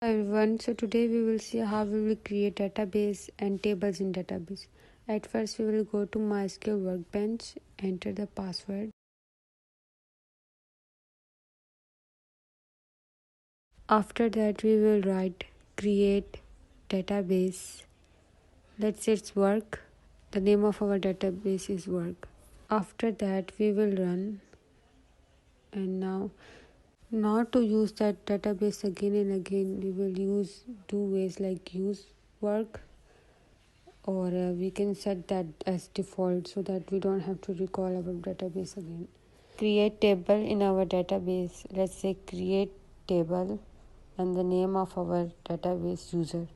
Hi everyone, so today we will see how we will create database and tables in database. At first we will go to MySQL workbench, enter the password. After that we will write create database. Let's say it's work. The name of our database is work. After that we will run, and now to use that database again and again we will use two ways, like use work, or we can set that as default so that we don't have to recall our database again. Create table in our database. Let's say create table and the name of our database user.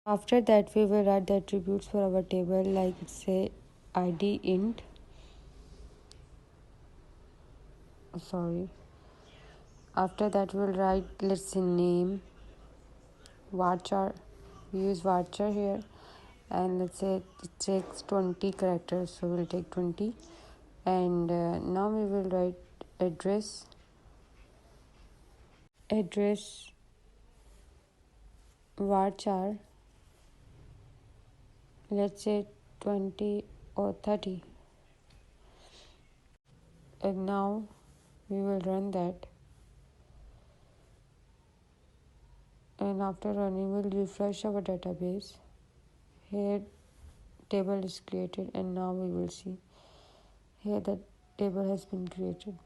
After that we will write the attributes for our table, like say id int, after that we'll write, let's say name varchar. We use varchar here, and let's say it takes 20 characters, so we'll take 20. And now we will write address varchar, let's say 20 or 30. And now we will run that, and after running we'll refresh our database. Here table is created, and now we will see here that table has been created.